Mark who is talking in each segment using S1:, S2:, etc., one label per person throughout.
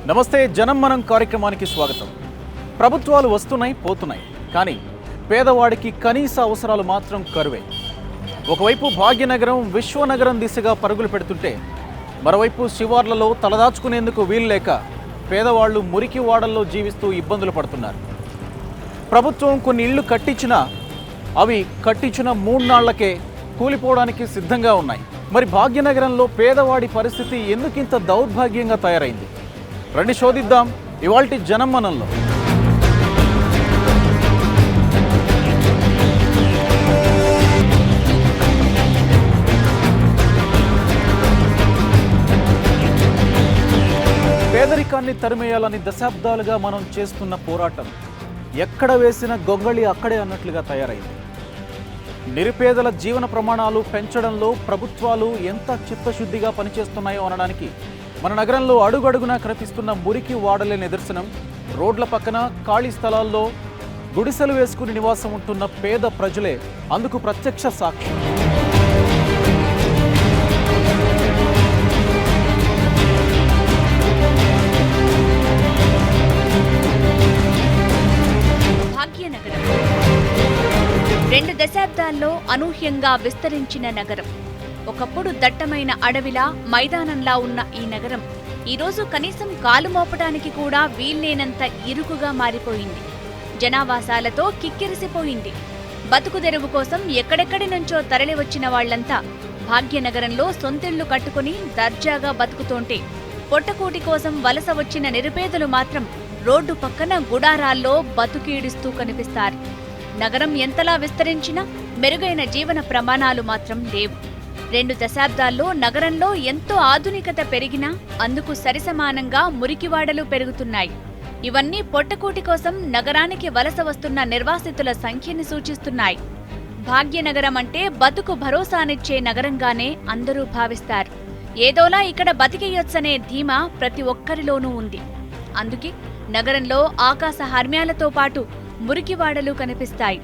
S1: నమస్తే జనం మనం కార్యక్రమానికి స్వాగతం. ప్రభుత్వాలు వస్తున్నాయి పోతున్నాయి, కానీ పేదవాడికి కనీస అవసరాలు మాత్రం కరువే. ఒకవైపు భాగ్యనగరం విశ్వనగరం దిశగా పరుగులు పెడుతుంటే, మరోవైపు శివార్లలో తలదాచుకునేందుకు వీలు లేక పేదవాళ్లు మురికి వాడల్లో జీవిస్తూ ఇబ్బందులు పడుతున్నారు. ప్రభుత్వం కొన్ని ఇళ్లు కట్టించినా అవి కట్టించిన 3 నాళ్లకే కూలిపోవడానికి సిద్ధంగా ఉన్నాయి. మరి భాగ్యనగరంలో పేదవాడి పరిస్థితి ఎందుకింత దౌర్భాగ్యంగా తయారైంది? రండి శోధిద్దాం ఇవాల్టి జనం మనంలో. పేదరికాన్ని తరిమేయాలని దశాబ్దాలుగా మనం చేస్తున్న పోరాటం ఎక్కడ వేసిన గొంగళి అక్కడే అన్నట్లుగా తయారైంది. నిరుపేదల జీవన ప్రమాణాలు పెంచడంలో ప్రభుత్వాలు ఎంత చిత్తశుద్ధిగా పనిచేస్తున్నాయో అనడానికి మన నగరంలో అడుగడుగునా కనిపిస్తున్న మురికి వాడలే నిదర్శనం. రోడ్ల పక్కన ఖాళీ స్థలాల్లో గుడిసెలు వేసుకుని నివాసం ఉంటున్న పేద ప్రజలే అందుకు ప్రత్యక్ష సాక్షి.
S2: భాగ్యనగరం 2 దశాబ్దాల్లో అనూహ్యంగా విస్తరించిన నగరం. ఒకప్పుడు దట్టమైన అడవిలా మైదానంలా ఉన్న ఈ నగరం ఈరోజు కనీసం కాలు మోపడానికి కూడా వీల్లేనంత ఇరుకుగా మారిపోయింది. జనావాసాలతో కిక్కిరిసిపోయింది. బతుకుదెరువు కోసం ఎక్కడెక్కడి నుంచో తరలివచ్చిన వాళ్లంతా భాగ్యనగరంలో సొంతిళ్లు కట్టుకుని దర్జాగా బతుకుతోంటే, పొట్టకూటి కోసం వలస వచ్చిన నిరుపేదలు మాత్రం రోడ్డు పక్కన గుడారాల్లో బతుకీడిస్తూ కనిపిస్తారు. నగరం ఎంతలా విస్తరించినా మెరుగైన జీవన ప్రమాణాలు మాత్రం లేవు. 2 దశాబ్దాల్లో నగరంలో ఎంతో ఆధునికత పెరిగినా అందుకు సరిసమానంగా మురికివాడలు పెరుగుతున్నాయి. ఇవన్నీ పొట్టకూటి కోసం నగరానికి వలస వస్తున్న నిర్వాసితుల సంఖ్యని సూచిస్తున్నాయి. భాగ్యనగరం అంటే బతుకు భరోసానిచ్చే నగరంగానే అందరూ భావిస్తారు. ఏదోలా ఇక్కడ బతికేయొచ్చనే ధీమా ప్రతి ఒక్కరిలోనూ ఉంది. అందుకే నగరంలో ఆకాశ హర్మ్యాలతో పాటు మురికివాడలు కనిపిస్తాయి.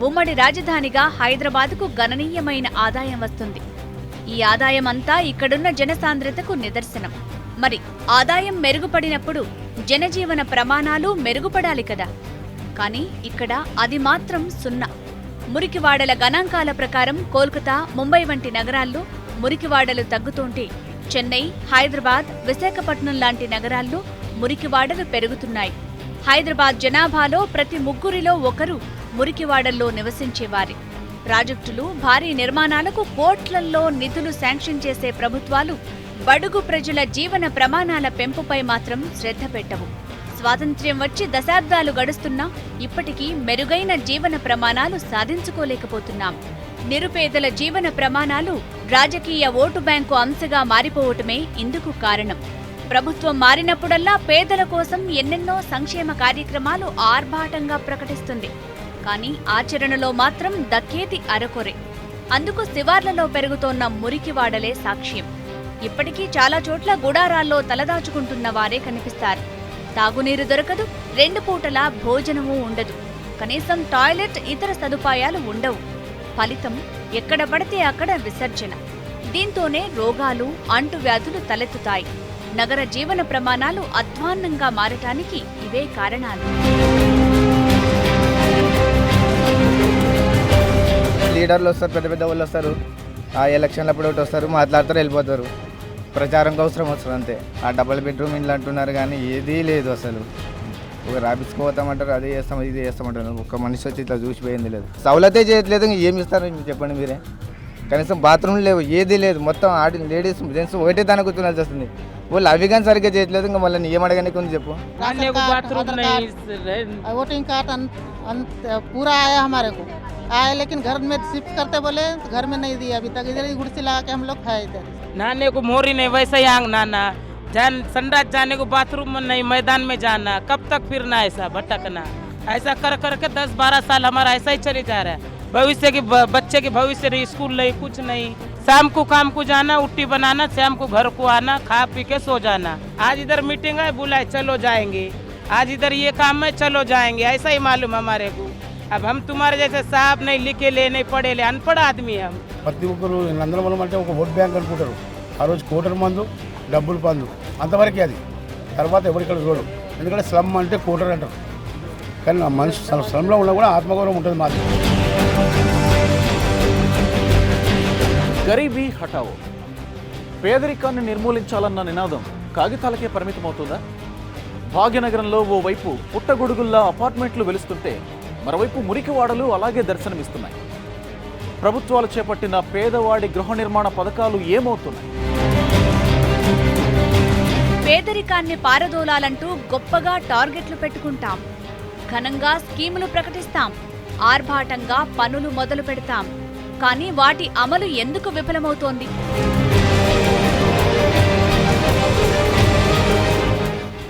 S2: ఉమ్మడి రాజధానిగా హైదరాబాద్కు గణనీయమైన ఆదాయం వస్తుంది. ఈ ఆదాయం అంతా ఇక్కడున్న జనసాంద్రతకు నిదర్శనం. మరి ఆదాయం మెరుగుపడినప్పుడు జనజీవన ప్రమాణాలు మెరుగుపడాలి కదా. కానీ ఇక్కడ అది మాత్రం సున్నా. మురికివాడల గణాంకాల ప్రకారం కోల్కతా, ముంబై వంటి నగరాల్లో మురికివాడలు తగ్గుతుంటే, చెన్నై, హైదరాబాద్, విశాఖపట్నం లాంటి నగరాల్లో మురికివాడలు పెరుగుతున్నాయి. హైదరాబాద్ జనాభాలో ప్రతి 3 ఒకరు మురికివాడల్లో నివసించేవారి. ప్రాజెక్టులు, భారీ నిర్మాణాలకు కోట్లల్లో నిధులు శాంక్షన్ చేసే ప్రభుత్వాలు బడుగు ప్రజల జీవన ప్రమాణాల పెంపుపై మాత్రం శ్రద్ధ పెట్టవు. స్వాతంత్ర్యం వచ్చి దశాబ్దాలు గడుస్తున్నా ఇప్పటికీ మెరుగైన జీవన ప్రమాణాలు సాధించుకోలేకపోతున్నాం. నిరుపేదల జీవన ప్రమాణాలు రాజకీయ ఓటు బ్యాంకు అంశగా మారిపోవటమే ఇందుకు కారణం. ప్రభుత్వం మారినప్పుడల్లా పేదల కోసం ఎన్నెన్నో సంక్షేమ కార్యక్రమాలు ఆర్భాటంగా ప్రకటిస్తుంది. కానీ ఆచరణలో మాత్రం దక్కేది అరకొరే. అందుకు శివార్లలో పెరుగుతోన్న మురికివాడలే సాక్ష్యం. ఇప్పటికీ చాలా చోట్ల గుడారాల్లో తలదాచుకుంటున్న వారే కనిపిస్తారు. తాగునీరు దొరకదు, 2 పూటలా భోజనమూ ఉండదు, కనీసం టాయిలెట్, ఇతర సదుపాయాలు ఉండవు. ఫలితం ఎక్కడ పడితే అక్కడ విసర్జన. దీంతోనే రోగాలు, అంటువ్యాధులు తలెత్తుతాయి. నగర జీవన ప్రమాణాలు అధ్వాన్నంగా మారటానికి ఇవే కారణాలు.
S3: లీడర్లు వస్తారు, పెద్ద పెద్ద వాళ్ళు వస్తారు. ఆ ఎలక్షన్లప్పుడు ఒకటి వస్తారు, మాట్లాడతారు, వెళ్ళిపోతారు. ప్రచారం అవసరం వస్తుంది అంతే. ఆ డబుల్ బెడ్రూమ్ ఇల్లు అంటున్నారు కానీ ఏదీ లేదు అసలు. ఒక రాపించుకోతామంటారు, అది చేస్తాం, ఇది చేస్తామంటారు. ఒక మనిషి వచ్చి ఇట్లా చూసిపోయింది లేదు. సౌలతే చేయట్లేదు, ఏమి ఇస్తారు చెప్పండి మీరే. కనీసం బాత్రూమ్ లేవు, ఏదీ లేదు. మొత్తం లేడీస్, జెంట్స్ ఒకటే దాని కూర్చోనాల్సి వస్తుంది. వాళ్ళు అవి కానీ సరిగ్గా చేయట్లేదు. ఇంకా మళ్ళీ ఏం అడగానికి ఉంది చెప్పు.
S4: वोटिंग कार्ड पूरा आया हमारे को आया, लेकिन घर में शिफ्ट करते बोले घर में नहीं दिया अभी तक. इधर ही गुड़सी लगा के हम लोग खाए इधर.
S5: नहाने को मोरी नहीं, वैसे ही आंग नहाना, संडास जाने को बाथरूम में नहीं, मैदान में जाना. कब तक फिरना ऐसा भटकना? ऐसा कर करके 10-12 साल हमारा ऐसा ही चले जा रहा है. भविष्य के बच्चे के भविष्य नहीं, स्कूल नहीं, कुछ नहीं. शाम को काम को जाना, उट्टी बनाना, शाम को घर को आना, खा पी के सो जाना. आज इधर मीटिंग है, बुलाए चलो जाएंगे. आज इधर ये काम है, चलो जाएंगे. ऐसा ही मालूम हमारे को. अब हम तुम्हारे जैसे साहब नहीं, लिखे ले नहीं, पढ़े ले, अनपढ़ आदमी हम.
S6: ప్రతి ఒక్కరు నందనవనం అంటే ఒక ఓట్ బ్యాంక్ అనుకుంటారు. ఆ రోజు కోటర్ మందు డబ్బులు పందు అంతవరకే అది. తర్వాత ఎవరిక్కడ చూడడం. ఎందుకంటే స్లమ్ అంటే కూటర్ అంటారు, కానీ ఆ మనిషి స్లమ్లో ఉన్నా కూడా ఆత్మగౌరవం ఉంటుంది మాకు.
S1: గరీబీ హఠావో, పేదరికాన్ని నిర్మూలించాలన్న నినాదం కాగితాలకే పరిమితమవుతుందా? భాగ్యనగరంలో ఓవైపు పుట్టగొడుగుల్లా అపార్ట్మెంట్లు వెలుస్తుంటే మరోవైపు మురికివాడలు అలాగే దర్శనమిస్తున్నాయి. ప్రభుత్వాలు చేపట్టిన పేదవాడి గృహ నిర్మాణ పథకాలు ఏమవుతున్నాయి?
S2: పేదరికాన్ని పారదోలాలంటూ గొప్పగా టార్గెట్లు పెట్టుకుంటాం, ఘనంగా స్కీములు ప్రకటిస్తాం, ఆర్భాటంగా పనులు మొదలు పెడతాం. కానీ వాటి అమలు ఎందుకు విఫలమవుతోంది?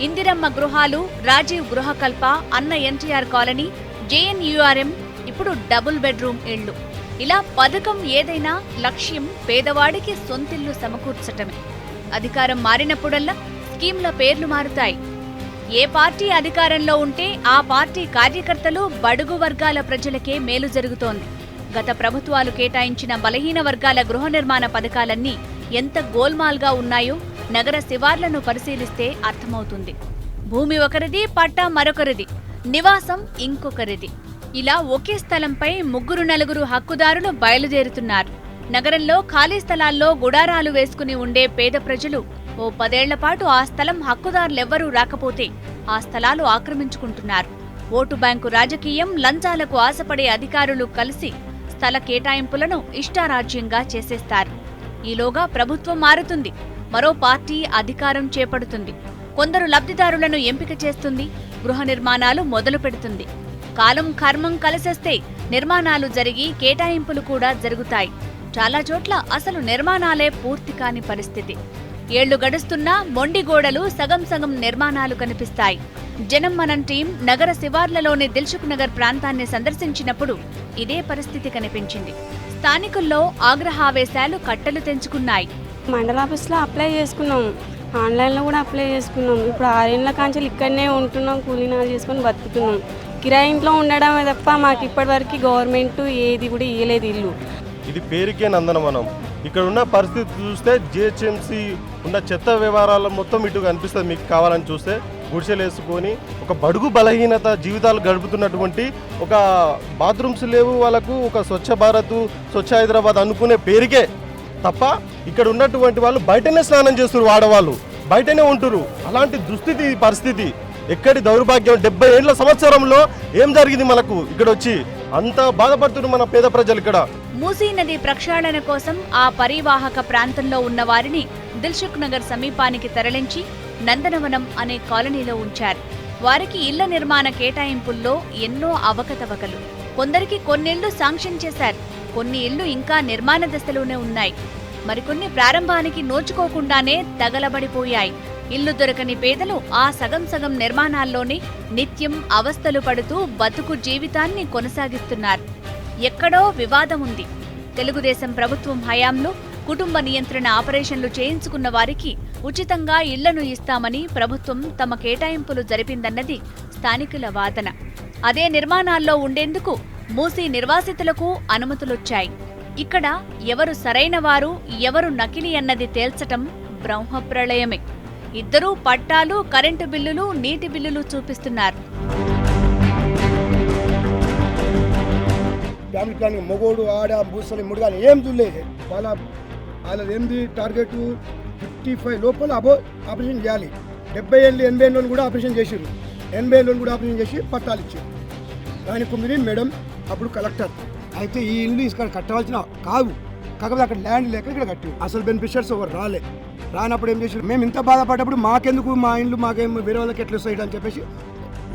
S2: ఇందిరమ్మ గృహాలు, రాజీవ్ గృహకల్ప, అన్న ఎన్టీఆర్ కాలనీ, జేఎన్యూఆర్ఎం, ఇప్పుడు డబుల్ బెడ్రూమ్ ఇళ్లు. ఇలా పథకం ఏదైనా లక్ష్యం పేదవాడికి సొంతిల్లు సమకూర్చటమే. అధికారం మారినప్పుడల్లా స్కీమ్ల పేర్లు మారుతాయి. ఏ పార్టీ అధికారంలో ఉంటే ఆ పార్టీ కార్యకర్తలు, బడుగు వర్గాల ప్రజలకే మేలు జరుగుతోంది. గత ప్రభుత్వాలు కేటాయించిన బలహీన వర్గాల గృహ నిర్మాణ పథకాలన్నీ ఎంత గోల్మాల్గా ఉన్నాయో నగర శివార్లను పరిశీలిస్తే అర్థమవుతుంది. భూమి ఒకరిది, పట్టా మరొకరిది, నివాసం ఇంకొకరిది. ఇలా ఒకే స్థలంపై 3-4 హక్కుదారులు బయలుదేరుతున్నారు. నగరంలో ఖాళీ స్థలాల్లో గుడారాలు వేసుకుని ఉండే పేద ప్రజలు ఓ 10 ఏళ్ల పాటు ఆ స్థలం హక్కుదారులెవ్వరూ రాకపోతే ఆ స్థలాలు ఆక్రమించుకుంటున్నారు. ఓటు బ్యాంకు రాజకీయం, లంచాలకు ఆశపడే అధికారులు కలిసి స్థల కేటాయింపులను ఇష్టారాజ్యంగా చేసేస్తారు. ఈలోగా ప్రభుత్వం మారుతుంది, మరో పార్టీ అధికారం చేపడుతుంది. కొందరు లబ్ధిదారులను ఎంపిక చేస్తుంది, గృహ నిర్మాణాలు మొదలు పెడుతుంది. కాలం కర్మం కలిసేస్తే నిర్మాణాలు జరిగి కేటాయింపులు కూడా జరుగుతాయి. చాలా చోట్ల అసలు నిర్మాణాలే పూర్తి కాని పరిస్థితి. ఏళ్లు గడుస్తున్నా మొండి గోడలు, సగం సగం నిర్మాణాలు కనిపిస్తాయి. జనం మనం టీం నగర శివార్లలోని దిల్సుఖ్ నగర్ ప్రాంతాన్ని సందర్శించినప్పుడు ఇదే పరిస్థితి కనిపించింది. స్థానికుల్లో ఆగ్రహావేశాలు కట్టలు తెంచుకున్నాయి.
S7: మండల ఆఫీస్లో అప్లై చేసుకున్నాం, ఆన్లైన్లో కూడా అప్లై చేసుకున్నాం. ఇప్పుడు 6 ఏళ్ల కాంచెలు ఇక్కడనే ఉంటున్నాం, కూలీనాలు చేసుకొని బతుకుతున్నాం. కిరాయి ఇంట్లో ఉండడమే తప్ప మాకు ఇప్పటివరకు గవర్నమెంట్ ఏది కూడా ఇవ్వలేదు ఇల్లు.
S8: ఇది పేరుకే నందనవనం. ఇక్కడ ఉన్న పరిస్థితి చూస్తే జిహెచ్ఎంసీ ఉన్న చెత్త వ్యవహారాలు మొత్తం ఇటు కనిపిస్తుంది. మీకు కావాలని చూస్తే గుడిసెలు వేసుకొని ఒక బడుగు బలహీనత జీవితాలు గడుపుతున్నటువంటి, ఒక బాత్రూమ్స్ లేవు వాళ్ళకు, ఒక స్వచ్ఛ భారత్, స్వచ్ఛ హైదరాబాద్ అనుకునే పేరుకే తప్ప ఇక్కడ ఉన్నటువంటి వాళ్ళు బయటనే స్నానం చేస్తున్నారు, ఆడవాళ్ళు బయటనే ఉంటున్నారు. అలాంటి దుస్థితి పరిస్థితి. ఎక్కడి దౌర్భాగ్యం. 70 ఏళ్ల సంవత్సరంలో ఏం జరిగింది మనకు ఇక్కడ వచ్చి? అంత బాధపడుతున్నారు మన పేద ప్రజలు ఇక్కడ.
S2: మూసీ నది ప్రక్షాళన కోసం ఆ పరివాహక ప్రాంతంలో ఉన్న వారిని దిల్సుఖ్ నగర్ సమీపానికి తరలించి నందనవనం అనే కాలనీలో ఉంచారు. వారికి ఇళ్ల నిర్మాణ కేటాయింపుల్లో ఎన్నో అవకతవకలు. కొందరికి కొన్నిళ్లు శాంక్షన్ చేశారు, కొన్ని ఇళ్లు ఇంకా నిర్మాణ దశలోనే ఉన్నాయి. మరికొన్ని ప్రారంభానికి నోచుకోకుండానే తగలబడిపోయాయి. ఇల్లు దొరకని పేదలు ఆ సగం సగం నిర్మాణాల్లోనే నిత్యం అవస్థలు పడుతూ బతుకు జీవితాన్ని కొనసాగిస్తున్నారు. ఎక్కడో వివాదం ఉంది. తెలుగుదేశం ప్రభుత్వం హయాంలో కుటుంబ నియంత్రణ ఆపరేషన్లు చేయించుకున్న వారికి ఉచితంగా ఇళ్లను ఇస్తామని ప్రభుత్వం తమ కేటాయింపులు జరిపిందన్నది స్థానికుల వాదన. అదే నిర్మాణాల్లో ఉండేందుకు మూసీ నిర్వాసితులకు అనుమతులొచ్చాయి. ఇక్కడ ఎవరు సరైన వారు, ఎవరు నకిలీ అన్నది తేల్చటం బ్రహ్మప్రళయమే. ఇద్దరూ పట్టాలు, కరెంటు బిల్లులు, నీటి బిల్లులు చూపిస్తున్నారు.
S9: ఫ్యామిలీ ప్లానింగ్ మొగోడు, ఆడ, ముసలి, ముడుగాని ఏం చూడలేదు. వాళ్ళది ఏంది టార్గెట్ 55 లోపల ఆపరేషన్ చేయాలి. 70 ఏళ్ళు 80 ఏళ్ళు కూడా ఆపరేషన్ చేసారు. 80 ఏళ్ళు కూడా ఆపరేషన్ చేసి పట్టాలు ఇచ్చారు. దానికి కుమిరి మేడం అప్పుడు కలెక్టర్ అయితే ఈ ఇల్లు ఇక్కడ కట్టవలసిన కాదు, కాకపోతే అక్కడ ల్యాండ్ లేక ఇక్కడ కట్టి అసలు బెనిఫిషియర్స్ ఎవరు రానప్పుడు ఏం చేసారు, మేము ఇంత బాధపడ్డప్పుడు మాకెందుకు, మా ఇండ్లు మాకేం వేరే వాళ్ళకి ఎట్లా వస్తాయి అని చెప్పేసి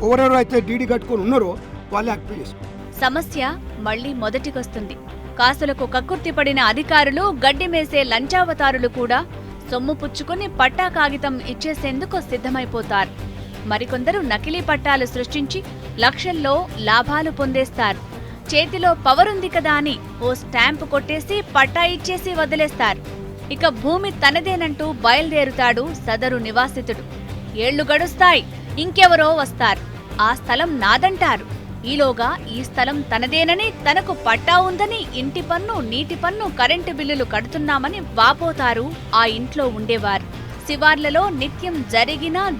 S9: ఎవరెవరు అయితే డీడీ కట్టుకొని ఉన్నారో వాళ్ళే యాక్టివ్ చేసుకున్నారు.
S2: సమస్య మళ్లీ మొదటికొస్తుంది. కాసులకు కక్కుర్తిపడిన అధికారులు, గడ్డి మేసే లంచావతారులు కూడా సొమ్ము పుచ్చుకుని పట్టా కాగితం ఇచ్చేసేందుకు సిద్ధమైపోతారు. మరికొందరు నకిలీ పట్టాలు సృష్టించి లక్షల్లో లాభాలు పొందేస్తారు. చేతిలో పవరుంది కదా అని ఓ స్టాంపు కొట్టేసి పట్టా ఇచ్చేసి వదిలేస్తారు. ఇక భూమి తనదేనంటూ బయలుదేరుతాడు సదరు నివాసితుడు. ఏళ్లు గడుస్తాయి, ఇంకెవరో వస్తారు, ఆ స్థలం నాదంటారు. ఈలోగా ఈ స్థలం తనదేనని, తనకు పట్టా ఉందని ఇంటి పన్ను, నీటి పన్ను, కరెంటు బిల్లులు కడుతున్నామని వాపోతారు ఆ ఇంట్లో ఉండేవారు. శివార్లలో నిత్యం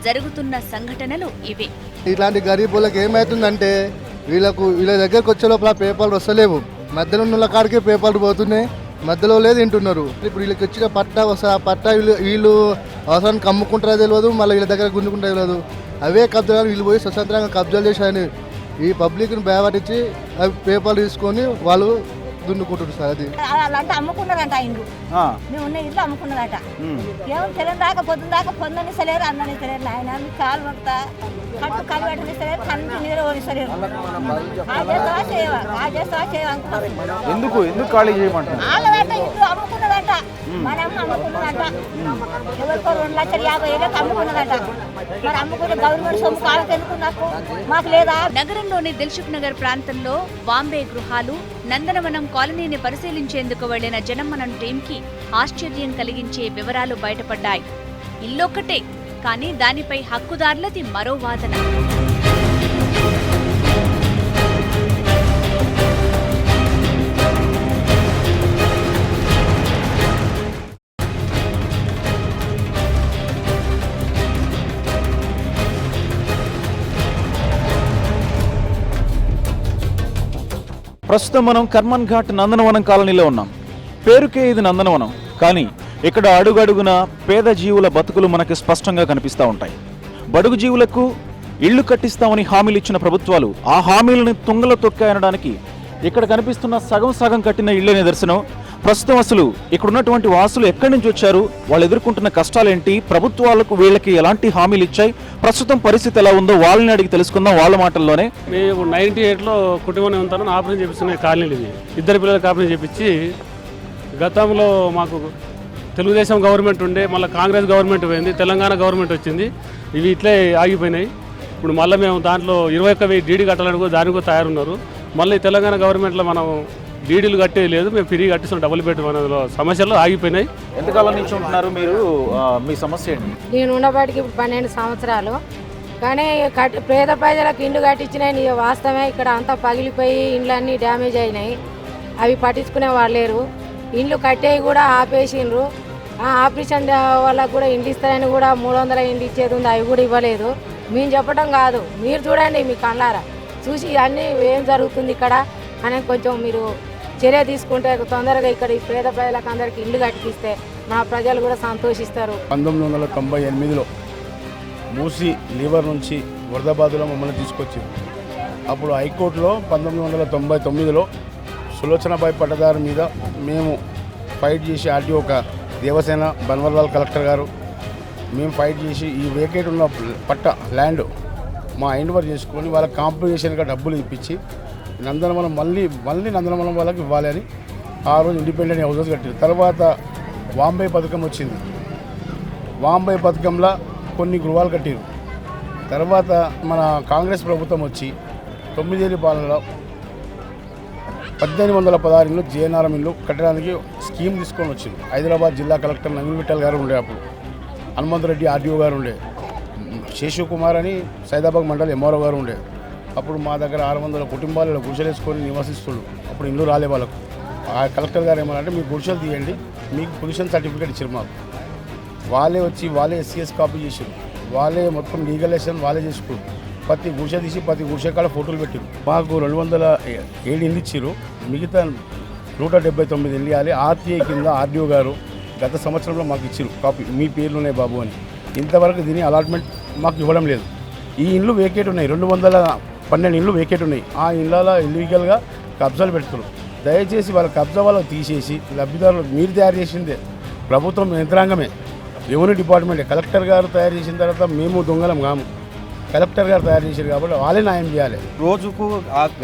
S2: జరుగుతున్న సంఘటనలు ఇవే.
S3: ఇట్లాంటి గరీబులకు ఏమవుతుందంటే వీళ్ళ దగ్గరకు వచ్చే లోపల పేపర్లు వస్తలేవు, మధ్యలో ఉన్న కాడికే పేపర్లు పోతున్నాయి, మధ్యలో లేదు వింటున్నారు. ఇప్పుడు వీళ్ళకి వచ్చిన పట్టా వస్తుంది, ఆ పట్టా వీళ్ళు అవసరానికి అమ్ముకుంటారో తెలియదు, మళ్ళీ వీళ్ళ దగ్గర గుంజుకుంటారో తెలియదు. అవే కబ్జాలు వీళ్ళు పోయి స్వతంత్రంగా కబ్జాలు చేశారని ఈ పబ్లిక్ని భయపడించి అవి పేపర్లు తీసుకొని వాళ్ళు దున్నుకుంటారు సార్. అది
S10: అలాంటి అమ్ముకున్నదంట ఇల్లు, మేము ఉన్న ఇల్లు అమ్ముకున్నదట. ఏమో తెలంగాణ దాకా పొద్దుని ఇస్తలేరు, అన్నని ఇస్తలేరు. ఆయన మీకు కాలు మొత్తా కట్టు కాలు పెట్టనిస్తలేరు, కన్ను నీరు ఓడిస్తలేరు.
S1: ఎందుకు ఖాళీ చేయమంటారు?
S10: వాళ్ళదంట ఇల్లు అమ్ముకున్నదంట, మన అమ్మ అమ్ముకున్నదంట. ఎవరికో 2,50,000 అమ్ముకున్నదంట. మరి అమ్ముకున్న గవర్నమెంట్ సొమ్ము కాళ్ళకి ఎందుకు మాకు లేదా?
S2: నగరంలోని దిల్సుఖ్ నగర్ ప్రాంతంలో వాంబే గృహాలు, నందనవనం కాలనీని పరిశీలించేందుకు వెళ్లిన జనమనం టీంకి ఆశ్చర్యం కలిగించే వివరాలు బయటపడ్డాయి. ఇల్లొక్కటే, కానీ దానిపై హక్కుదారులది మరో వాదన.
S1: ప్రస్తుతం మనం కర్మన్ ఘాట్ నందనవనం కాలనీలో ఉన్నాం. పేరుకే ఇది నందనవనం, కానీ ఇక్కడ అడుగడుగున పేద జీవుల బతుకులు మనకి స్పష్టంగా కనిపిస్తూ ఉంటాయి. బడుగు జీవులకు ఇళ్లు కట్టిస్తామని హామీలు ఇచ్చిన ప్రభుత్వాలు ఆ హామీలను తుంగలో తొక్కాయనడానికి ఇక్కడ కనిపిస్తున్న సగం కట్టిన ఇళ్లే నిదర్శనం. ప్రస్తుతం అసలు ఇక్కడ ఉన్నటువంటి వాసులు ఎక్కడి నుంచి వచ్చారు, వాళ్ళు ఎదుర్కొంటున్న కష్టాలేంటి, ప్రభుత్వాలకు వీళ్ళకి ఎలాంటి హామీలు ఇచ్చాయి, ప్రస్తుతం పరిస్థితి ఎలా ఉందో వాళ్ళని అడిగి తెలుసుకుందాం వాళ్ళ మాటల్లోనే.
S11: మేము 98లో కుటుంబ నియంత్రణ ఆపరేషన్ చేపిస్తున్న కాలనీలు ఇవి. 2 పిల్లలకు ఆపరేషన్ చేపించి గతంలో మాకు తెలుగుదేశం గవర్నమెంట్ ఉండే, మళ్ళీ కాంగ్రెస్ గవర్నమెంట్ పోయింది, తెలంగాణ గవర్నమెంట్ వచ్చింది. ఇవి ఇట్లే ఆగిపోయినాయి. ఇప్పుడు మళ్ళీ మేము దాంట్లో 21,000 డీడీ కట్టాలని కూడా దానికి కూడా తయారున్నారు. మళ్ళీ తెలంగాణ గవర్నమెంట్లో మనం డీడీలు కట్టే లేదు, మేము ఫ్రీ కట్టిస్తున్నాం. డబుల్ బెడ్రూమ్ అనేది సమస్యలు ఆగిపోయినాయి.
S1: ఎంతకాలం నుంచి ఉంటున్నారు మీరు? మీ సమస్య ఏంటి?
S12: నేను ఉన్నప్పటికీ 12 సంవత్సరాలు, కానీ పేద ప్రజలకు ఇండ్లు కట్టించినాయి వాస్తవమే. ఇక్కడ అంతా పగిలిపోయి ఇండ్లన్నీ డ్యామేజ్ అయినాయి, అవి పట్టించుకునే వాళ్ళు లేరు. ఇండ్లు కట్టేవి కూడా ఆపేసిండ్రు. ఆపరేషన్ వాళ్ళకు కూడా ఇండ్లు ఇస్తారని కూడా 300 ఇండ్లు ఇచ్చేది ఉంది, అవి కూడా ఇవ్వలేదు. మేము చెప్పడం కాదు, మీరు చూడండి మీ కళ్ళారా చూసి అన్నీ ఏం జరుగుతుంది ఇక్కడ అని కొంచెం మీరు చర్య తీసుకుంటే తొందరగా ఇక్కడ ఈ పేద ప్రజలకు అందరికీ ఇల్లు కట్టిస్తే మా ప్రజలు కూడా సంతోషిస్తారు.
S6: 1998లో మూసి లీవర్ నుంచి వరదాబాద్లో మమ్మల్ని తీసుకొచ్చింది. అప్పుడు హైకోర్టులో 1999లో సులోచనబాయి పట్టదారు మీద మేము ఫైట్ చేసి ఆర్టీఓ ఒక దేవసేన బన్వర్లాల్ కలెక్టర్ గారు మేము ఫైట్ చేసి ఈ వేకేట్ ఉన్న పట్ట ల్యాండ్ మా హ్యాండ్ ఓవర్ చేసుకొని వాళ్ళ కాంపెన్సేషన్గా డబ్బులు ఇప్పించి నందనవనం మళ్ళీ నందనవనం వాళ్ళకి ఇవ్వాలి అని ఆ రోజు ఇండిపెండెంట్ హౌసెస్ కట్టారు. తర్వాత వాంబే పథకం వచ్చింది. వాంబే పథకంలో కొన్ని గృహాలు కట్టారు. తర్వాత మన కాంగ్రెస్ ప్రభుత్వం వచ్చి 9 ఏళ్ళ పాలనలో 1816 ఇళ్ళు జేఎన్ఆర్ఎం ఇల్లు కట్టడానికి స్కీమ్ తీసుకొని వచ్చింది. హైదరాబాద్ జిల్లా కలెక్టర్ నవీన్ మిట్టల్ గారు ఉండే, అప్పుడు హనుమంతరెడ్డి ఆర్డీఓ గారు ఉండే, శేషు కుమార్ అని సైదాబాద్ మండలి ఎంఆర్ఓ గారు ఉండే. అప్పుడు మా దగ్గర 600 కుటుంబాలలో గుడిసెలేసుకొని నివసిస్తుడు. అప్పుడు ఇల్లు రాలే వాళ్ళకు. ఆ కలెక్టర్ గారు ఏమన్నారంటే మీరు గుడిసెలు తీయండి, మీకు పొజిషన్ సర్టిఫికేట్ ఇచ్చారు. మాకు వాళ్ళే వచ్చి వాళ్ళే ఎస్సీఎస్ కాపీ చేసారు, వాళ్ళే మొత్తం లీగలైజేషన్ వాళ్ళే చేసుకున్నారు. ప్రతి గుడిసె తీసి ప్రతి గుడిసె కాడ ఫోటోలు పెట్టారు. మాకు 207 ఇల్లు ఇచ్చారు, మిగతా 179 ఇల్లు ఇవ్వాలి. ఆర్టీఐ కింద ఆర్డీఓ గారు గత సంవత్సరంలో మాకు ఇచ్చారు కాపీ, మీ పేర్లునే బాబు అని. ఇంతవరకు దీని అలాట్మెంట్ మాకు ఇవ్వడం లేదు. ఈ ఇండ్లు వేకేట్ ఉన్నాయి, 212 ఇండ్లు వేకేట్ ఉన్నాయి. ఆ ఇళ్ళలో ఇల్లీగల్గా కబ్జాలు పెడుతున్నారు. దయచేసి వాళ్ళ కబ్జా వాళ్ళకు తీసేసి లబ్ధిదారులు మీరు తయారు చేసిందే, ప్రభుత్వం యంత్రాంగమే, రెవెన్యూ డిపార్ట్మెంటే, కలెక్టర్ గారు తయారు చేసిన తర్వాత మేము దొంగలం కాము, కలెక్టర్ గారు తయారు చేశారు కాబట్టి వాళ్ళే న్యాయం చేయాలి.
S13: రోజుకు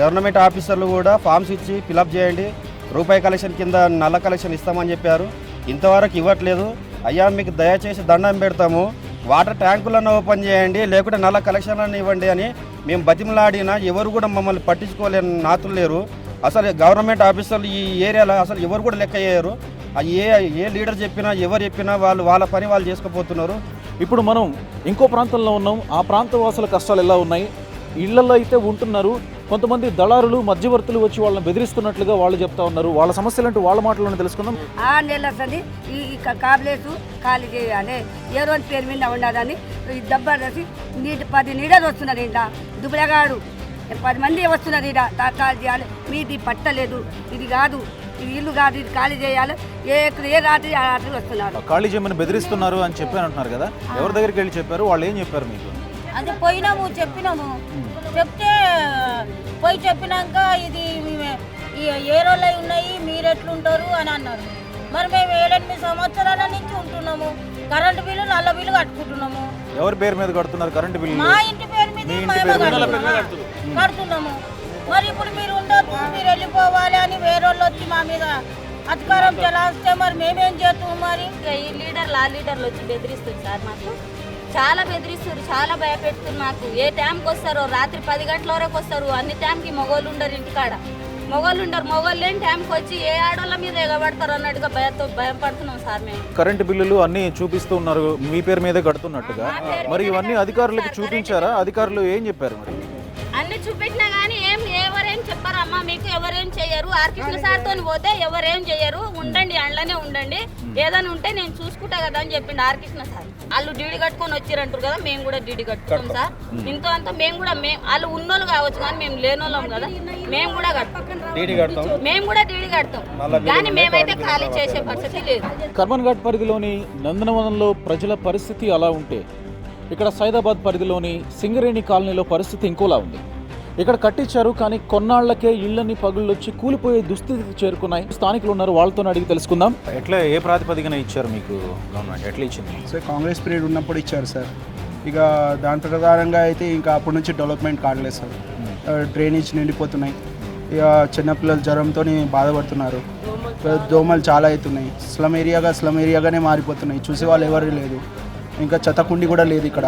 S13: గవర్నమెంట్ ఆఫీసర్లు కూడా ఫామ్స్ ఇచ్చి ఫిలప్ చేయండి, రూపాయి కలెక్షన్ కింద నల్ల కలెక్షన్ ఇస్తామని చెప్పారు. ఇంతవరకు ఇవ్వట్లేదు. అయ్యా మీకు దయచేసి దండం పెడతాము, వాటర్ ట్యాంకులను ఓపెన్ చేయండి, లేకుంటే నల్ల కలెక్షన్లను ఇవ్వండి అని మేము బతిమలాడినా ఎవరు కూడా మమ్మల్ని పట్టించుకోలేని నాతులు లేరు. అసలు గవర్నమెంట్ ఆఫీసర్లు ఈ ఏరియాలో అసలు ఎవరు కూడా లెక్క అయ్యారు. ఏ లీడర్ చెప్పినా ఎవరు చెప్పినా వాళ్ళ పని వాళ్ళు చేసుకుపోతున్నారు.
S1: ఇప్పుడు మనం ఇంకో ప్రాంతంలో ఉన్నాం. ఆ ప్రాంత వాసుల కష్టాలు ఎలా ఉన్నాయి? ఇళ్లలో అయితే ఉంటున్నారు, కొంతమంది దళారులు మధ్యవర్తులు వచ్చి వాళ్ళని బెదిరిస్తున్నట్లుగా వాళ్ళు చెప్తా ఉన్నారు. వాళ్ళ సమస్యలంటూ వాళ్ళ మాటలను తెలుసుకుందాం.
S10: 6 నెలలు వస్తుంది ఈ కాబలేసు ఖాళీ చేయాలి, ఏ రోజు పేరు మీద ఉండదని జబర్దస్తి 10 లీడర్లు వస్తున్నారు. ఇంట దుబ్బలగాడు 10 మంది వస్తున్నారు. ఇక ఖాళీ చేయాలి, మీది పట్టలేదు, ఇది కాదు, ఇది ఇల్లు కాదు, ఇది ఖాళీ చేయాలి, ఏ రాత్రి ఆ రాత్రి వస్తున్నారు.
S1: ఖాళీ చేయమని బెదిరిస్తున్నారు అని చెప్పి అంటున్నారు కదా, ఎవరి దగ్గరికి వెళ్ళి చెప్పారు, వాళ్ళు ఏం చెప్పారు మీకు?
S14: అది పోయినాము, చెప్పినాము, చెప్తే పోయి చెప్పినాక ఇది ఏ రోజులు ఉన్నాయి, మీరు ఎట్లుంటారు అని అన్నారు. మరి మేము 7-8 సంవత్సరాల నుంచి ఉంటున్నాము, కరెంటు బిల్లు నల్ల బిల్లు కట్టుకుంటున్నాము.
S1: ఎవరి పేరు మీద కడుతున్నారు కరెంటు బిల్లు?
S14: మా ఇంటి పేరు మీద కడుతున్నాము. మరి ఇప్పుడు మీరు ఉండొద్దు, మీరు వెళ్ళిపోవాలి అని వేరే వాళ్ళు వచ్చి మా మీద అధికారం చెలాస్తే మరి మేమేం చేస్తాము? మరి
S15: ఈ లీడర్లు ఆ లీడర్లు వచ్చి బెదిరిస్తుంది సార్, మాకు చాలా బెదిరిస్తారు, చాలా భయపెడుతున్నారు. మాకు ఏ టైంకి వస్తారో, రాత్రి 10 గంటల వరకు వస్తారు. అన్ని టైంకి మొగోళ్ళు ఉండరు ఇంటికాడ, మొగోళ్ళు ఉండరు. మొగోళ్ళు లేని టైంకి వచ్చి ఏ ఆడోళ్ళ మీద ఎగబడతారు అన్నట్టుగా భయం పడుతున్నాం సార్ మేము.
S1: కరెంటు బిల్లులు అన్ని చూపిస్తూ ఉన్నారు మీ పేరు మీదే కడుతున్నట్టుగా. మరి ఇవన్నీ అధికారులకు చూపించారా? అధికారులు ఏం చెప్పారు? మరి
S15: అన్ని చూపెట్టినా కానీ ఎవరేం చెప్పారు అమ్మా, మీకు ఎవరేం చెయ్యరు. ఆర్కృష్ణ సార్తో పోతే ఎవరేం చెయ్యరు, ఉండండి అండ్లనే ఉండండి, ఏదైనా ఉంటే నేను చూసుకుంటా కదా అని చెప్పిండు ఆర్కృష్ణ సార్. వాళ్ళు డీడీ కట్టుకొని వచ్చిరంటారు కదా, మేము కూడా డీడీ కట్టుకుంటాం సార్. ఇంతో అంతా మేము కూడా వాళ్ళు ఉన్నోళ్ళు కావచ్చు కానీ మేము లేనోళ్ళం కదా, మేము కూడా కడతాం, మేము కూడా డీడీ కడతాం, కానీ మేమైతే ఖాళీ చేసే పరిస్థితి లేదు.
S1: కర్మన్ఘాట్ పరిధిలోని నందనవనంలో ప్రజల పరిస్థితి అలా ఉంటే, ఇక్కడ సైదాబాద్ పరిధిలోని సింగరేణి కాలనీలో పరిస్థితి ఇంకోలా ఉంది. ఇక్కడ కట్టించారు కానీ కొన్నాళ్లకే ఇళ్లని పగుళ్ళొచ్చి కూలిపోయే దుస్థితికి చేరుకున్నాయి. స్థానికులు ఉన్నారు, వాళ్ళతో అడిగి తెలుసుకుందాం. ఎట్లా, ఏ ప్రాతిపదికన ఇచ్చారు మీకు గవర్నమెంట్, ఎట్లా ఇచ్చింది?
S16: సార్ కాంగ్రెస్ పీరియడ్ ఉన్నప్పుడు ఇచ్చారు సార్. ఇక దాని ప్రకారంగా అయితే ఇంకా అప్పటి నుంచి డెవలప్మెంట్ కావట్లేదు సార్. డ్రైనేజ్ నిండిపోతున్నాయి, ఇక చిన్నపిల్లలు జ్వరంతో బాధపడుతున్నారు, దోమలు చాలా అవుతున్నాయి, స్లమ్ ఏరియాగానే మారిపోతున్నాయి, చూసే వాళ్ళు ఎవరు లేదు, ఇంకా చెత్తకుండి కూడా లేదు. ఇక్కడ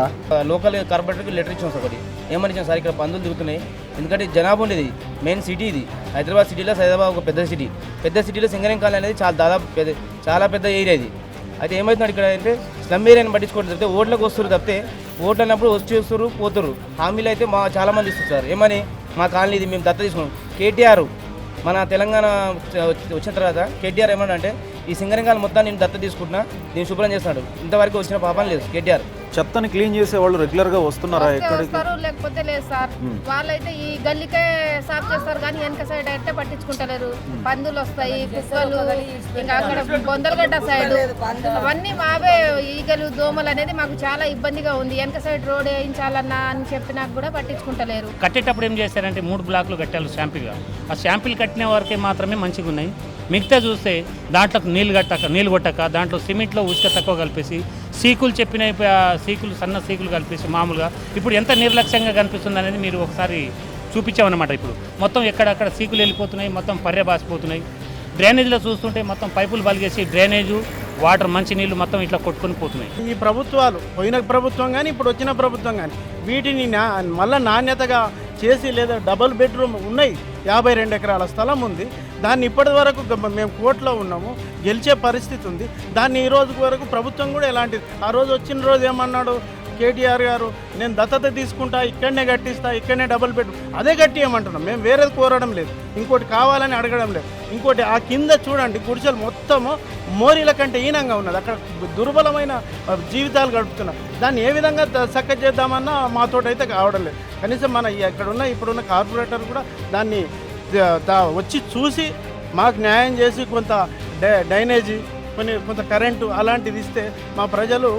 S17: లోకల్ కార్పొరేటర్కి లెటర్ ఇచ్చాం సార్. ఒకటి ఏమని ఇచ్చాం సార్, ఇక్కడ పందులు దిగుతున్నాయి, ఎందుకంటే జనాభా ఉండేది మెయిన్ సిటీ ఇది. హైదరాబాద్ సిటీలో సైదాబాద్ ఒక పెద్ద సిటీలో సింగరేణి కాలనీ అనేది చాలా పెద్ద ఏరియా ఇది. అయితే ఏమవుతున్నాడు ఇక్కడ అంటే స్లమ్ ఏరియాని పట్టించుకోవడం తప్పితే ఓట్లకు వస్తారు తప్పితే, ఓట్లు అన్నప్పుడు వచ్చి వస్తారు పోతారు. హామీలు అయితే చాలామంది ఇస్తారు సార్. ఏమని మా కాలనీ ఇది మేము దత్త తీసుకున్నాం. కేటీఆర్ మన తెలంగాణ వచ్చిన తర్వాత కేటీఆర్ ఏమన్నా అంటే ఈ సింగరేణి కాలనీ మొత్తాన్ని నేను దత్త తీసుకుంటున్నా, నేను శుభ్రం చేస్తున్నాడు. ఇంతవరకు వచ్చిన పాపం లేదు కేటీఆర్.
S1: చెత్తని క్లీన్ చేసే వాళ్ళు రెగ్యులర్ గా వస్తున్నారా?
S18: లేకపోతే లేదు సార్, వాళ్ళైతే ఈ గల్లీకే సాఫ్ చేస్తారు కానీ వెనక సైడ్ అయితే పట్టించుకుంటలేరు. పందులు వస్తాయి, కుక్కలు, ఇంకా అక్కడ బొందలగడ్డ సైడ్ అవన్నీ మావే ఈగలు దోమలు అనేది మాకు చాలా ఇబ్బందిగా ఉంది. వెనక సైడ్ రోడ్ వేయించాలన్నా అని చెప్పినా కూడా పట్టించుకుంటలేరు.
S19: కట్టేటప్పుడు ఏం చేశారంటే 3 బ్లాక్లు కట్టారు శాంపిల్గా. ఆ శాంపిల్ కట్టిన వరకే మాత్రమే మంచిగా ఉన్నాయి. మిగతా చూస్తే దాంట్లో నీళ్ళు కొట్టక దాంట్లో సిమెంట్లో ఉసుక తక్కువ కలిపేసి సీకులు చెప్పిన సీకులు సన్న సీకులు కలిపేసి మామూలుగా ఇప్పుడు ఎంత నిర్లక్ష్యంగా కనిపిస్తుంది అనేది మీరు ఒకసారి చూపించామన్నమాట. ఇప్పుడు మొత్తం ఎక్కడక్కడ సీకులు వెళ్ళిపోతున్నాయి, మొత్తం పర్యబాసిపోతున్నాయి. డ్రైనేజ్లో చూస్తుంటే మొత్తం పైపులు బలిగేసి డ్రైనేజు వాటర్ మంచినీళ్ళు మొత్తం ఇట్లా కొట్టుకొని పోతున్నాయి.
S20: ఈ ప్రభుత్వాలు, పోయిన ప్రభుత్వం కానీ ఇప్పుడు వచ్చిన ప్రభుత్వం కానీ వీటిని మళ్ళీ నాణ్యతగా చేసి, లేదా డబుల్ బెడ్రూమ్ ఉన్నాయి, 52 ఎకరాల స్థలం ఉంది, దాన్ని ఇప్పటి వరకు మేము కోర్టులో ఉన్నాము, గెలిచే పరిస్థితి ఉంది. దాన్ని ఈ రోజు వరకు ప్రభుత్వం కూడా ఎలాంటిది, ఆ రోజు వచ్చిన రోజు ఏమన్నాడు కేటీఆర్ గారు, నేను దత్తత తీసుకుంటా, ఇక్కడనే కట్టిస్తా, ఇక్కడనే డబుల్ బెడ్, అదే కట్టియమంటున్నాం మేము, వేరేది కోరడం లేదు, ఇంకోటి కావాలని అడగడం లేదు. ఇంకోటి ఆ కింద చూడండి గుడిసెలు మొత్తము మోరీల కంటే హీనంగా ఉన్నది, అక్కడ దుర్బలమైన జీవితాలు గడుపుతున్నారు. దాన్ని ఏ విధంగా చక్క చేద్దామన్నా మాతోటైతే కావడం లేదు. కనీసం మన ఇప్పుడున్న కార్పొరేటర్ కూడా దాన్ని వచ్చి చూసి మాకు న్యాయం చేసి కొంత డ్రైనేజీ కొంత కరెంటు అలాంటిది ఇస్తే మా ప్రజలు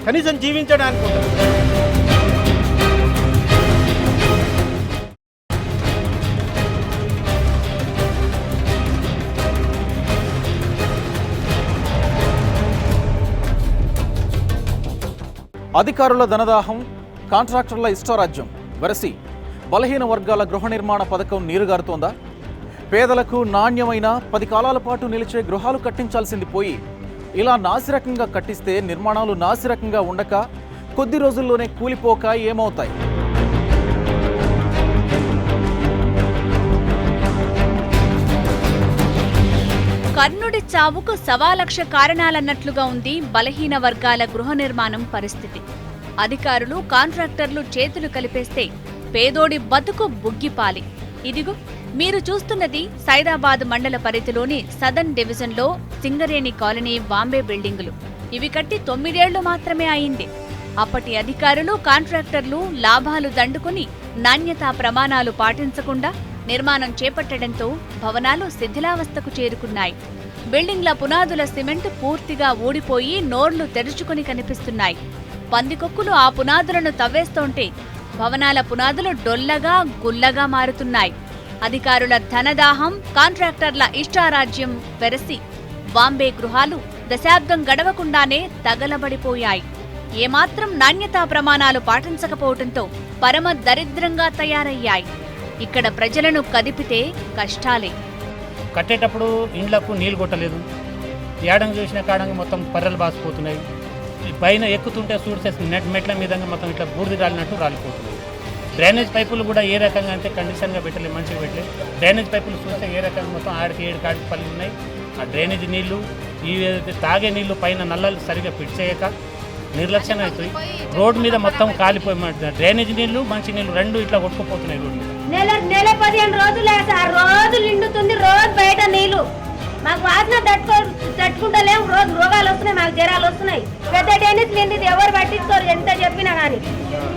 S20: కనీసం జీవించడానికి ఉంటుంది.
S1: అధికారుల ధనదాహం, కాంట్రాక్టర్ల ఇష్టారాజ్యం వెరసి బలహీన వర్గాల గృహ నిర్మాణ పథకం నీరుగారుతోందా? పేదలకు నాణ్యమైన 10 కాలాల పాటు నిలిచే గృహాలు కట్టించాల్సింది పోయి ఇలా నాసిరకంగా కట్టిస్తే నిర్మాణాలు నాసిరకంగా ఉండక కొద్ది రోజుల్లోనే కూలిపోక ఏమవుతాయి?
S2: కర్ణుడి చావుకు 1,00,000 కారణాలన్నట్లుగా ఉంది బలహీన వర్గాల గృహ నిర్మాణం పరిస్థితి. అధికారులు, కాంట్రాక్టర్లు చేతులు కలిపేస్తే పేదోడి బతుకు బుగ్గిపాలి. ఇదిగో మీరు చూస్తున్నది సైదాబాద్ మండల పరిధిలోని సదర్న్ డివిజన్లో సింగరేణి కాలనీ బాంబే బిల్డింగులు. ఇవి కట్టి 9 ఏళ్లు మాత్రమే అయింది. అప్పటి అధికారులు, కాంట్రాక్టర్లు లాభాలు దండుకుని నాణ్యతా ప్రమాణాలు పాటించకుండా నిర్మాణం చేపట్టడంతో భవనాలు శిథిలావస్థకు చేరుకున్నాయి. బిల్డింగ్ల పునాదుల సిమెంట్ పూర్తిగా ఊడిపోయి నోర్లు తెరుచుకుని కనిపిస్తున్నాయి. పందికొక్కులు ఆ పునాదులను తవ్వేస్తుంటే భవనాల పునాదులు డొల్లగా గుల్లగా మారుతున్నాయి. అధికారుల ధనదాహం, కాంట్రాక్టర్ల ఇష్టారాజ్యం వెరసి బాంబే గృహాలు దశాబ్దం గడవకుండానే తగలబడిపోయాయి. ఏమాత్రం నాణ్యతా ప్రమాణాలు పాటించకపోవడంతో పరమ దరిద్రంగా తయారయ్యాయి. ఇక్కడ ప్రజలను కదిపితే కష్టాలే.
S19: కట్టేటప్పుడు ఇండ్లకు నీళ్లు కొట్టలేదు. ఏడంగా చూసిన కాడంగా మొత్తం పర్రెలు బాసిపోతున్నాయి. పైన ఎక్కుతుంటే చూస్తే మెట్ల మీద మొత్తం ఇట్లా బూడిద రాలినట్టు రాలిపోతున్నాయి. డ్రైనేజ్ పైపులు కూడా ఏ రకంగా అంటే కండిషన్గా పెట్టలేదు, మంచిగా పెట్టలేదు. డ్రైనేజ్ పైపులు చూస్తే ఏ రకంగా మొత్తం 6 కాడికి పళ్ళు ఉన్నాయి. ఆ డ్రైనేజ్ నీళ్లు, ఈ తాగే నీళ్లు పైన నల్లలు సరిగా ఫిట్ చేయక నిర్లక్ష్యం అవుతుంది. రోడ్డు మీద మొత్తం కాలిపోయి డ్రైనేజ్ నీళ్లు, మంచి నీళ్లు రెండు ఇట్లా కొట్టుకుపోతున్నాయి రోడ్డు మీద.
S14: నెల 15 రోజులు సార్, రోజు నిండుతుంది, రోజు బయట నీళ్లు. మాకు వాసన తట్టుకుంటలేము, రోజు రోగాలు వస్తున్నాయి, మాకు జ్వరాలు వస్తున్నాయి. పెద్ద టెన్నిస్ నిండిది, ఎవరు పట్టించుకోరు ఎంత చెప్పినా కానీ.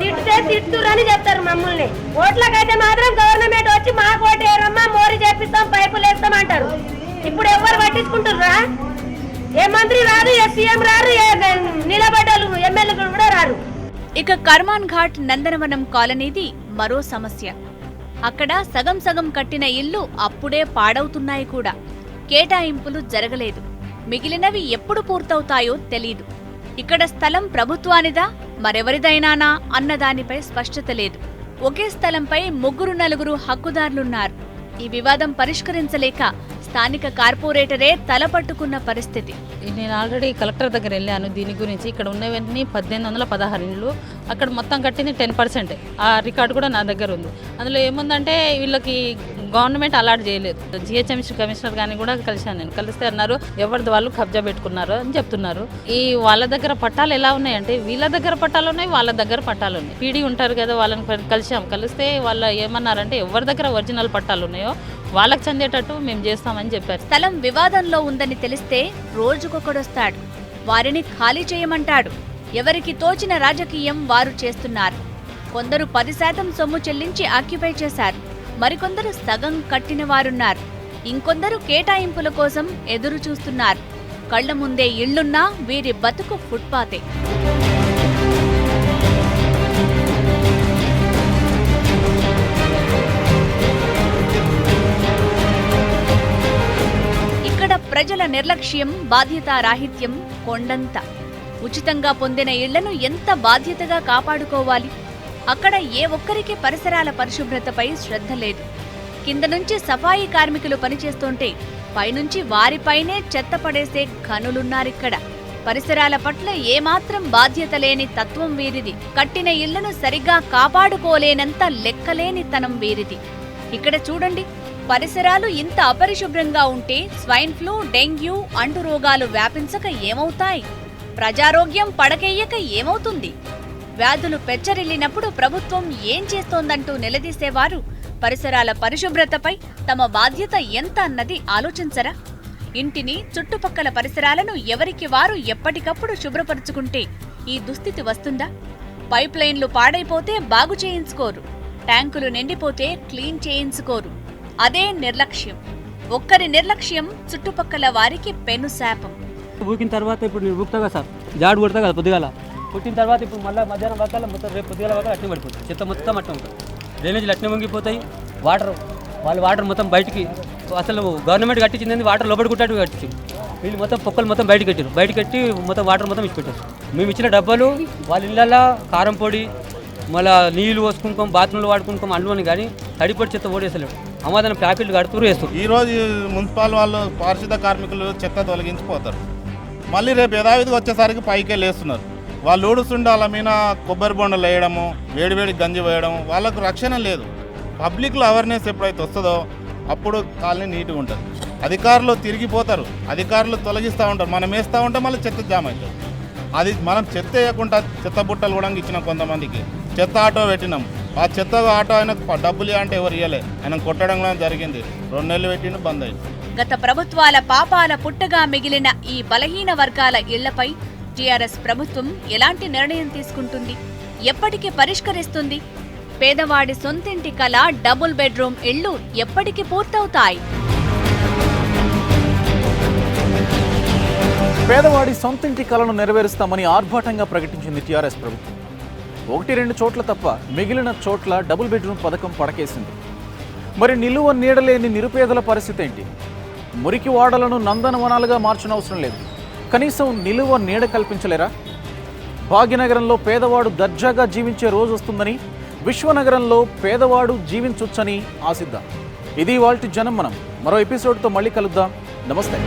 S14: తిట్టితే తిట్టురని చెప్తారు మమ్మల్ని. ఓట్లకైతే మాత్రం గవర్నమెంట్ వచ్చి మాకు ఓటు వేయరమ్మా, మోరీ చేపిస్తాం, పైపులు వేస్తాం అంటారు. ఇప్పుడు ఎవరు పట్టించుకుంటుర్రా? ఏ మంత్రి రారు, ఏ సీఎం రారు, ఏ నిలబడ్డలు ఎమ్మెల్యేలు కూడా రారు.
S2: ఇక కర్మాన్ ఘాట్ నందనవనం కాలనీది మరో సమస్య. అక్కడ సగం కట్టిన ఇల్లు అప్పుడే పాడవుతున్నాయి కూడా. కేటాయింపులు జరగలేదు. మిగిలినవి ఎప్పుడు పూర్తవుతాయో తెలీదు. ఇక్కడ స్థలం ప్రభుత్వానిదా, మరెవరిదైనానా అన్నదానిపై స్పష్టత లేదు. ఒకే స్థలంపై 3-4 హక్కుదారులున్నారు. ఈ వివాదం పరిష్కరించలేక స్థానిక కార్పొరేటరే తలపట్టుకున్న పరిస్థితి.
S21: నేను ఆల్రెడీ కలెక్టర్ దగ్గర వెళ్ళాను దీని గురించి. ఇక్కడ ఉన్నవన్నీ 1816 ఇండ్లు, అక్కడ మొత్తం కట్టింది 10%. ఆ రికార్డు కూడా నా దగ్గర ఉంది. అందులో ఏముందంటే వీళ్ళకి గవర్నమెంట్ అలాట్ చేయలేదు. జిహెచ్ఎంసీ కమిషనర్ గారిని కూడా కలిశాను నేను. కలిస్తే అన్నారు ఎవరిది వాళ్ళు కబ్జా పెట్టుకున్నారు అని చెప్తున్నారు. ఈ వాళ్ళ దగ్గర పట్టాలు ఎలా ఉన్నాయంటే వీళ్ళ దగ్గర పట్టాలు ఉన్నాయి, వాళ్ళ దగ్గర పట్టాలు ఉన్నాయి. పీడీ ఉంటారు కదా, వాళ్ళని కలిసాం. కలిస్తే వాళ్ళు ఏమన్నారంటే ఎవరి దగ్గర ఒరిజినల్ పట్టాలు ఉన్నాయో వాళ్ళకి చెందేటట్టు మేము చేస్తామని చెప్పారు.
S2: స్థలం వివాదంలో ఉందని తెలిస్తే రోజుకొకడొస్తాడు, వారిని ఖాళీ చేయమంటాడు. ఎవరికి తోచిన రాజకీయం వారు చేస్తున్నారు. కొందరు 10% సొమ్ము చెల్లించి ఆక్యుపై చేశారు. మరికొందరు సగం కట్టిన వారున్నారు. ఇంకొందరు కేటాయింపుల కోసం ఎదురు చూస్తున్నారు. కళ్ల ముందే ఇళ్లున్నా వీరి బతుకు ఫుట్పాతే. ఇక్కడ ప్రజల నిర్లక్ష్యం, బాధ్యతారాహిత్యం కొండంత. ఉచితంగా పొందిన ఇళ్లను ఎంత బాధ్యతగా కాపాడుకోవాలి? అక్కడ ఏ ఒక్కరికి పరిసరాల పరిశుభ్రతపై శ్రద్ధ లేదు. కింద నుంచి సఫాయి కార్మికులు పనిచేస్తుంటే పైనుంచి వారిపైనే చెత్త పడేసే ఘనులున్నారిక్కడ. పరిసరాల పట్ల ఏమాత్రం బాధ్యత లేని తత్వం వీరిది. కట్టిన ఇళ్లను సరిగా కాపాడుకోలేనంత లెక్కలేనితనం వీరిది. ఇక్కడ చూడండి, పరిసరాలు ఇంత అపరిశుభ్రంగా ఉంటే స్వైన్ ఫ్లూ, డెంగ్యూ అంటు రోగాలు వ్యాపించక ఏమవుతాయి? ప్రజారోగ్యం పడకెయ్యక ఏమవుతుంది? వ్యాధులు పెచ్చరిల్లినప్పుడు ప్రభుత్వం ఏం చేస్తోందంటూ నిలదీసేవారు పరిసరాల పరిశుభ్రతపై తమ బాధ్యత ఎంత అన్నది ఆలోచించరా? ఇంటిని, చుట్టుపక్కల పరిసరాలను ఎవరికి వారు ఎప్పటికప్పుడు శుభ్రపరుచుకుంటే ఈ దుస్థితి వస్తుందా? పైప్ లైన్లు పాడైపోతే బాగు చేయించుకోరు, ట్యాంకులు నిండిపోతే క్లీన్ చేయించుకోరు. అదే నిర్లక్ష్యం. ఒక్కరి నిర్లక్ష్యం చుట్టుపక్కల వారికి పెనుశాపం.
S22: ఊకిన తర్వాత ఇప్పుడు నేను ఊపుతా కదా సార్, జాడు కొడతా కదా పొద్దుగాల, కొట్టిన తర్వాత ఇప్పుడు మళ్ళీ మధ్యాహ్నం వరకాల మొత్తం రేపు పొద్దుగాల వరకు అట్నే పడిపోతుంది. చెత్త మొత్తం అట్నే ఉంటుంది. డ్రైనేజీలు అట్నే వంగిపోతాయి. వాటర్ మొత్తం బయటికి, అసలు గవర్నమెంట్ కట్టించింది వాటర్ లోపలి కుట్టట్టు కట్టించింది. వీళ్ళు మొత్తం పొక్కలు మొత్తం బయట కట్టారు. బయట కట్టి మొత్తం వాటర్ మొత్తం ఇచ్చిపెట్టారు. మేము ఇచ్చిన డబ్బాలు వాళ్ళ ఇళ్ళల్లో కారం పొడి, మళ్ళీ నీళ్ళు పోసుకుంటాం, బాత్రూంలో వాడుకుంటాం అంటున్నాను. కానీ తడిపొడి చెత్త ఓడేసలేడు. అమాదన ప్యాకెట్లు కడుతూ వేస్తారు.
S23: ఈరోజు మున్సిపల్ వాళ్ళు పారిశుద్ధ కార్మికులు చెత్త తొలగించిపోతారు. మళ్ళీ రేపు యథావిధిగా వచ్చేసరికి పైకే లేస్తున్నారు. వాళ్ళు ఊడుస్తుండే వాళ్ళ మీద కొబ్బరి బొండలు వేయడము, వేడివేడి గంజి వేయడం, వాళ్ళకు రక్షణ లేదు. పబ్లిక్లో అవేర్నెస్ ఎప్పుడైతే వస్తుందో అప్పుడు కాలనీ నీట్గా ఉంటుంది. అధికారులు తిరిగిపోతారు, అధికారులు తొలగిస్తూ ఉంటారు. మనం వేస్తూ ఉంటే మళ్ళీ చెత్త జామ్ అవుతుంది. అది మనం చెత్త వేయకుండా చెత్త బుట్టలు కూడా ఇచ్చినాం. కొంతమందికి చెత్త ఆటో పెట్టినాం. ఆ చెత్త ఆటో ఆయనకు డబ్బులు అంటే ఎవరు ఇవ్వలే, ఆయన కొట్టడం కూడా జరిగింది. 2 నెలలు పెట్టిండు, బంద్ అయింది.
S2: గత ప్రభుత్వాల పాపాల పుట్టగా మిగిలిన ఈ బలహీన వర్గాల ఇళ్లపై టీఆర్ఎస్ ప్రభుత్వం ఎలాంటి నిర్ణయం తీసుకుంటుంది? ఎప్పటికి పరిష్కరిస్తుంది? పేదవాడి సొంతింటి కల డబుల్ బెడ్రూమ్ ఇళ్లు ఎప్పటికి పూర్తవుతాయి?
S1: పేదవాడి సొంతింటి కలను నెరవేరుస్తామని ఆర్భాటంగా ప్రకటించింది టీఆర్ఎస్ ప్రభుత్వం. 1-2 చోట్ల తప్ప మిగిలిన చోట్ల డబుల్ బెడ్రూమ్ పథకం పడకేసింది. మరి నిలువ నీడలేని నిరుపేదల పరిస్థితి ఏంటి? మురికి వాడలను నందనవనాలుగా మార్చనవసరం లేదు, కనీసం నిలువ నీడ కల్పించలేరా? భాగ్యనగరంలో పేదవాడు దర్జాగా జీవించే రోజు వస్తుందని, విశ్వనగరంలో పేదవాడు జీవించొచ్చని ఆశిద్దాం. ఇది ఇవాల్టి జనం మనం. మరో ఎపిసోడ్తో మళ్ళీ కలుద్దాం. నమస్తే.